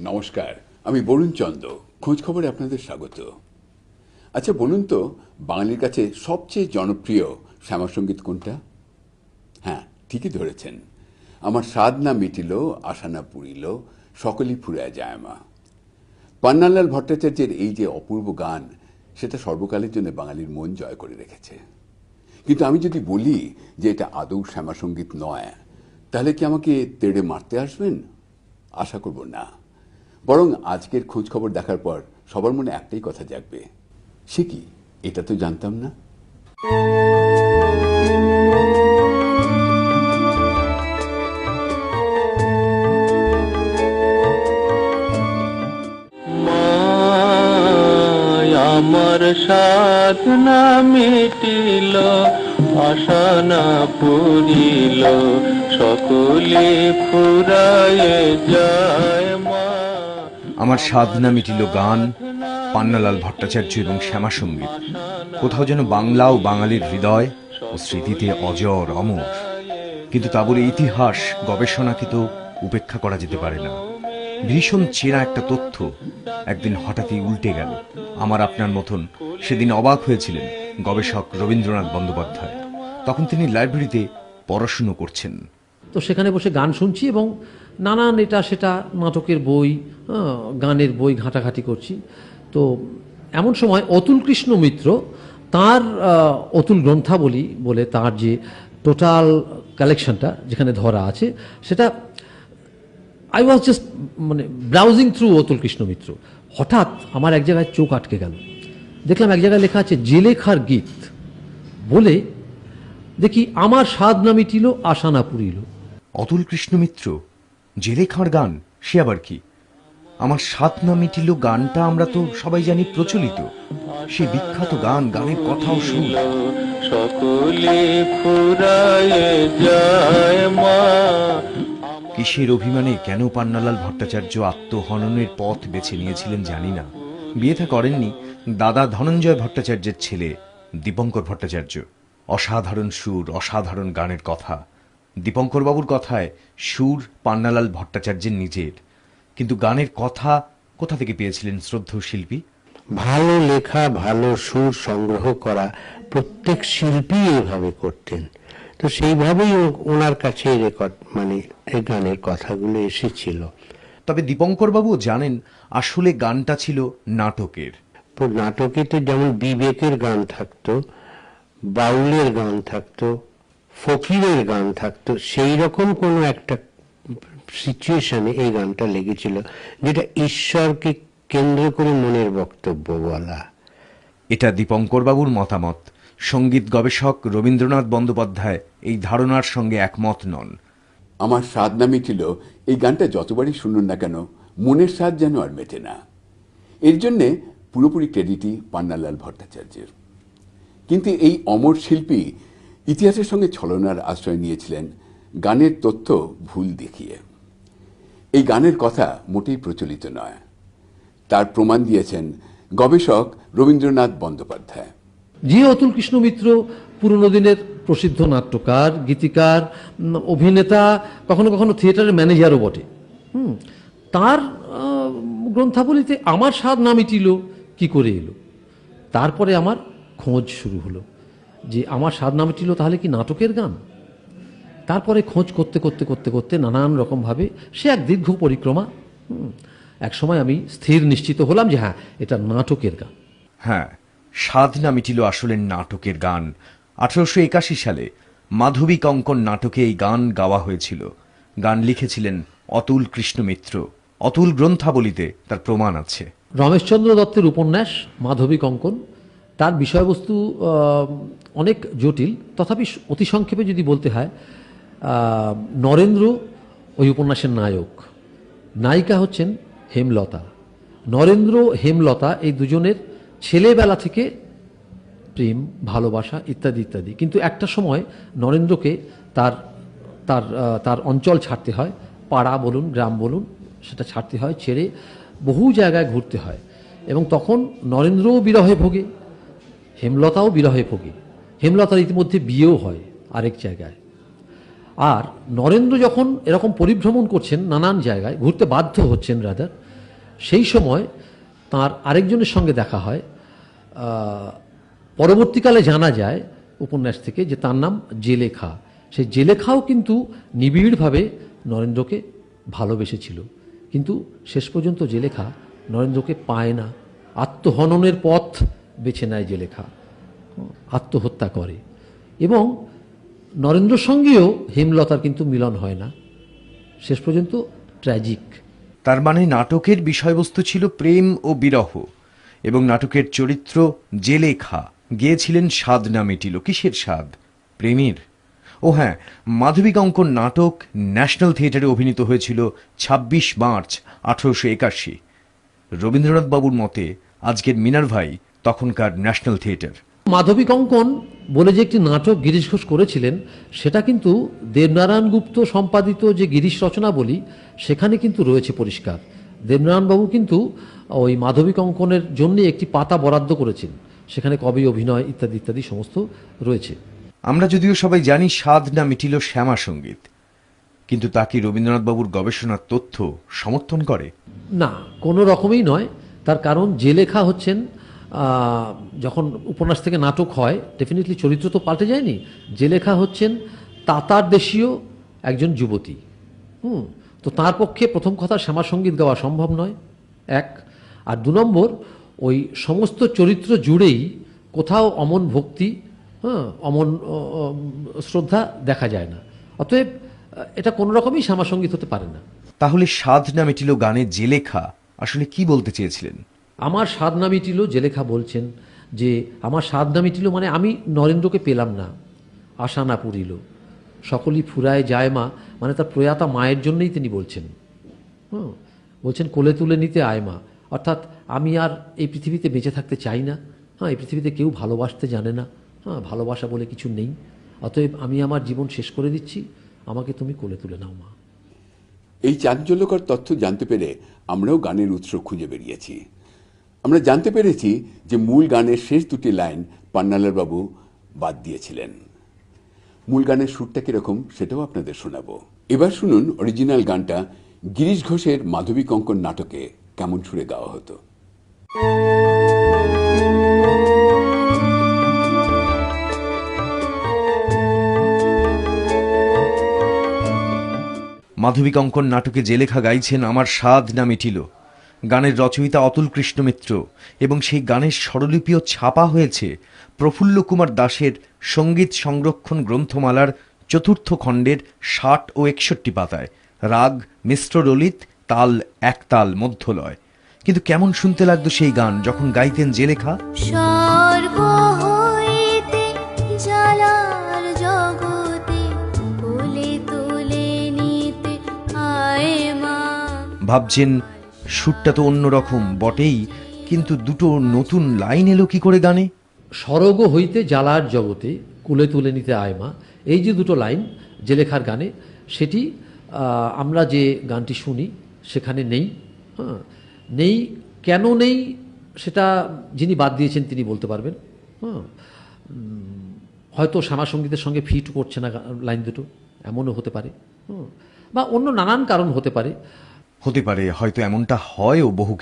নমস্কার, আমি বরুণ চন্দ। খোঁজ খবরে আপনাদের স্বাগত। আচ্ছা বলুন তো, বাঙালির কাছে সবচেয়ে জনপ্রিয় শ্যামাসঙ্গীত কোনটা? হ্যাঁ, ঠিকই ধরেছেন। আমার স্বাদ না মিটিল, আশা না পুরিল, সকলই ফুরিয়া যায় মা। পান্নালাল ভট্টাচার্যের এই যে অপূর্ব গান, সেটা সর্বকালের জন্য বাঙালির মন জয় করে রেখেছে। কিন্তু আমি যদি বলি যে এটা আদৌ শ্যামাসঙ্গীত নয়, তাহলে কি আমাকে তেড়ে মারতে আসবেন? আশা করব না। বরং আজকের খোঁজ খবর দেখার পর সবার মনে একটাই কথা জাগবে, সে কি, এটা তো জানতাম না। আমার সাধ না মিটিল, আশা না পুরিল, সকলে ফুরায়ে যায় মা। আমার স্বাদ না মিটিল গান, পান্নালাল ভট্টাচার্য এবং শ্যামাসঙ্গীত কোথাও যেন বাংলা ও বাঙালির হৃদয় ও স্মৃতিতে অজর অমর। কিন্তু তা বলে ইতিহাস গবেষণাকে তো উপেক্ষা করা যেতে পারে না। ভীষণ চেনা একটা তথ্য একদিন হঠাৎই উল্টে গেল। আমার আপনার মতন সেদিন অবাক হয়েছিলেন গবেষক রবীন্দ্রনাথ বন্দ্যোপাধ্যায়। তখন তিনি লাইব্রেরিতে পড়াশুনো করছেন। তো সেখানে বসে গান শুনছি এবং নানান এটা সেটা নাটকের বই, গানের বই ঘাঁটাঘাঁটি করছি। তো এমন সময় অতুল কৃষ্ণ মিত্র তার অতুল গ্রন্থাবলী বলে তার যে টোটাল কালেকশনটা যেখানে ধরা আছে, সেটা I was just browsing through Atul Krishna Mitra. হঠাৎ আমার এক জায়গায় চোখ আটকে গেল। দেখলাম এক জায়গায় লেখা আছে জেলেখার গীত বলে, দেখি আমার স্বাদ না মিটিল, আশা না পুরিল। অতুল কৃষ্ণ মিত্র, জেলেখার গান, সে আবার কি? আমার স্বাদ না মিটিল গানটা আমরা তো সবাই জানি প্রচলিত, সে বিখ্যাত গান, গানের কথাও শুন। সকলে ফুরায়ে যায় মা। কিসের অভিমানে কেন পান্নালাল ভট্টাচার্য আত্মহননের পথ বেছে নিয়েছিলেন জানি না। বিয়ে থা করেননি দাদা ধনঞ্জয় ভট্টাচার্যের ছেলে দীপঙ্কর ভট্টাচার্য। অসাধারণ সুর, অসাধারণ গানের কথা। দীপঙ্কর বাবুর কথায় সুর পান্নালাল ভট্টাচার্যের নিজের, কিন্তু গানের কথা কোথা থেকে পেয়েছিলেন শ্রদ্ধেয় শিল্পী? ভালো লেখা, ভালো সুর সংগ্রহ করা প্রত্যেক শিল্পী এভাবে করতেন। তো সেইভাবেই ওনার কাছে রেকর্ড এই গানের কথাগুলো এসেছিল। তবে দীপঙ্কর বাবু জানেন আসলে গানটা ছিল নাটকের। নাটকে তো যেমন বিবেকের গান থাকতো, বাউলের গান থাকতো, ফকিরের গান থাকতো, সেই রকম কোনো একটা সিচুয়েশনে এই গানটা লেগেছিল, যেটা ঈশ্বরকে কেন্দ্র করে মনের বক্তব্য বলা। এটা দীপঙ্কর বাবুর মতামত। সঙ্গীত গবেষক রবীন্দ্রনাথ বন্দ্যোপাধ্যায় এই ধারণার সঙ্গে একমত নন। আমার স্বাদ না মিটিল এই গানটা যতবারই শুনুন না কেন, মনের স্বাদ যেন আর মেটে না। এর জন্যে পুরোপুরি ক্রেডিটই পান্নালাল ভট্টাচার্যের। কিন্তু এই অমর শিল্পী ইতিহাসের সঙ্গে ছলনার আশ্রয় নিয়েছিলেন গানের তথ্য ভুল দেখিয়ে। এই গানের কথা মোটেই প্রচলিত নয়, তার প্রমাণ দিয়েছেন গবেষক রবীন্দ্রনাথ বন্দ্যোপাধ্যায়। যে অতুল কৃষ্ণ মিত্র পুরনো দিনের প্রসিদ্ধ নাট্যকার, গীতিকার, অভিনেতা, কখনো কখনো থিয়েটারের ম্যানেজারও বটে, তার গ্রন্থাবলীতে আমার স্বাদ না মিটিল কি করে এলো? তারপরে আমার খোঁজ শুরু হলো যে আমার স্বাদ না মিটিল তাহলে কি নাটকের গান? তারপরে খোঁজ করতে করতে করতে করতে নানান রকমভাবে সে এক দীর্ঘ পরিক্রমা। এক সময় আমি স্থির নিশ্চিত হলাম যে হ্যাঁ, এটা নাটকের গান। হ্যাঁ, স্বাদ না মিটিল আসলে নাটকের গান। 1881 সালে মাধবী কঙ্কন নাটকে এই গান গাওয়া হয়েছিল। গান লিখেছিলেন অতুল কৃষ্ণ মিত্র। অতুল গ্রন্থাবলীতে তার প্রমাণ আছে। রমেশচন্দ্র দত্তের উপন্যাস মাধবী কঙ্কন, তার বিষয়বস্তু অনেক জটিল, তথাপি অতি সংক্ষেপে যদি বলতে হয়, নরেন্দ্র ওই উপন্যাসের নায়ক, নায়িকা হচ্ছেন হেমলতা। নরেন্দ্র হেমলতা এই দুজনের ছেলেবেলা থেকে প্রেম, ভালোবাসা ইত্যাদি ইত্যাদি। কিন্তু একটা সময় নরেন্দ্রকে তার তার তার অঞ্চল ছাড়তে হয়, পাড়া বলুন গ্রাম বলুন, সেটা ছাড়তে হয়, ছেড়ে বহু জায়গায় ঘুরতে হয়। এবং তখন নরেন্দ্রও বিরহে ভোগে, হেমলতাও বিরহে ভোগে। হেমলতার ইতিমধ্যে বিয়েও হয় আরেক জায়গায়। আর নরেন্দ্র যখন এরকম পরিভ্রমণ করছেন, নানান জায়গায় ঘুরতে বাধ্য হচ্ছেন রাদার, সেই সময় তার আরেকজনের সঙ্গে দেখা হয়। পরবর্তীকালে জানা যায় উপন্যাস থেকে যে তার নাম জেলেখা। সেই জেলেখাও কিন্তু নিবিড়ভাবে নরেন্দ্রকে ভালোবেসেছিল, কিন্তু শেষ পর্যন্ত জেলেখা নরেন্দ্রকে পায় না। আত্মহননের পথ বেছে নেয় জেলেখা, আত্মহত্যা করে, এবং নরেন্দ্রর সঙ্গেও হেমলতার কিন্তু মিলন হয় না। শেষ পর্যন্ত ট্র্যাজিক। তার মানে নাটকের বিষয়বস্তু ছিল প্রেম ও বিরহ, এবং নাটকের চরিত্র জেলেখা গেয়েছিলেন সাধনা মিটিল। কিসের স্বাদ? প্রেমের। ও হ্যাঁ, মাধবী কঙ্কন নাটক ন্যাশনাল থিয়েটারে অভিনীত হয়েছিল ২৬ মার্চ ১৮৮১। রবীন্দ্রনাথ বাবুর মতে আজকের মিনার্ভাই তখনকার ন্যাশনাল থিয়েটার। মাধবী কঙ্কন বলে যে একটি নাটক গিরিশ ঘোষ করেছিলেন, সেটা কিন্তু দেবনারায়ণ গুপ্ত সম্পাদিত যে গিরিশ রচনা বলি, সেখানে কিন্তু রয়েছে পরিষ্কার। দেবনারায়ণ বাবু কিন্তু ওই মাধবী কঙ্কনের জন্য একটি পাতা বরাদ্দ করেছেন, সেখানে কবি, অভিনয় ইত্যাদি ইত্যাদি সমস্ত রয়েছে। আমরা যদিও সবাই জানি সাধনা মিটিল শ্যামা সঙ্গীত, কিন্তু তা কি রবীন্দ্রনাথ বাবুর গবেষণার তথ্য সমর্থন করে? না, কোনো রকমই নয়। তার কারণ জেলেখা হচ্ছেন, যখন উপন্যাস থেকে নাটক হয়, ডেফিনেটলি চরিত্র তো পাল্টে যায়নি। জেলেখা হচ্ছেন তাতার দেশীয় একজন যুবতী। তো তার পক্ষে প্রথম কথা শ্যামা সঙ্গীত গাওয়া সম্ভব নয়, এক। আর ২ নম্বর, ওই সমস্ত চরিত্র জুড়েই কোথাও অমন ভক্তি, অমন শ্রদ্ধা দেখা যায় না। অতএব এটা কোনো রকমই শ্যামা সঙ্গীত হতে পারে না। তাহলে সাধনা মিটিল গানে জেলেখা আসলে কি বলতে চেয়েছিলেন? আমার স্বাদ না মিটিল, জেলেখা বলছেন যে আমার স্বাদ না মিটিল মানে আমি নরেন্দ্রকে পেলাম না, আশা না পুরিল, সকলই ফুরায় যায় মা, মানে তার প্রয়াতা মায়ের জন্যই তিনি বলছেন। বলছেন কোলে তুলে নিতে আয় মা, অর্থাৎ আমি আর এই পৃথিবীতে বেঁচে থাকতে চাই না। এই পৃথিবীতে কেউ ভালোবাসতে জানে না, ভালোবাসা বলে কিছু নেই, অতএব আমি আমার জীবন শেষ করে দিচ্ছি, আমাকে তুমি কোলে তুলে নাও মা। এই চাঞ্চল্যকর তথ্য জানতে পেরে আমরাও গানের উৎস খুঁজে বেরিয়েছি। আমরা জানতে পেরেছি যে মূল গানের শেষ ২টি লাইন পান্নালাল বাবু বাদ দিয়েছিলেন। মূল গানের সুরটা কিরকম সেটাও আপনাদের শোনাবো। এবার শুনুন অরিজিনাল গানটা গিরিশ ঘোষের মাধবী কঙ্কন নাটকে কেমন সুরে গাওয়া হতো। মাধবী কঙ্কন নাটকে জেলেখা গাইছেন আমার স্বাদ না মিটিল। গানের রচয়িতা অতুল কৃষ্ণ মিত্র, এবং সেই গানের স্বরলিপিও ছাপা হয়েছে প্রফুল্ল কুমার দাসের সঙ্গীত সংরক্ষণ গ্রন্থমালার ৪র্থ খণ্ডের ৬০ ও ৬১ পাতায়। রাগ মিশ্র ললিত, তাল একতাল মধ্যলয়। কিন্তু কেমন শুনতে লাগতো সেই গান যখন গাইতেন জেলেখা। স্বর্গ হইতে জ্বালার জগতে কোলে তুলে নিতে আয় মা। ভাবছেন সুরটা তো অন্যরকম বটেই, কিন্তু দুটো নতুন লাইন এলো কি করে গানে? স্বর্গ হইতে জ্বালার জগতে কুলে তুলে নিতে আয় মা, এই যে দুটো লাইন জেলেখার গানে, সেটি আমরা যে গানটি শুনি সেখানে নেই। নেই, কেন নেই সেটা যিনি বাদ দিয়েছেন তিনি বলতে পারবেন। হয়তো শ্যামা সঙ্গীতের সঙ্গে ফিট করছে না লাইন দুটো, এমনও হতে পারে, বা অন্য নানান কারণ হতে পারে। হতে পারে, হয়তো এমনটা হয়ও বহু ক্ষেত্রে।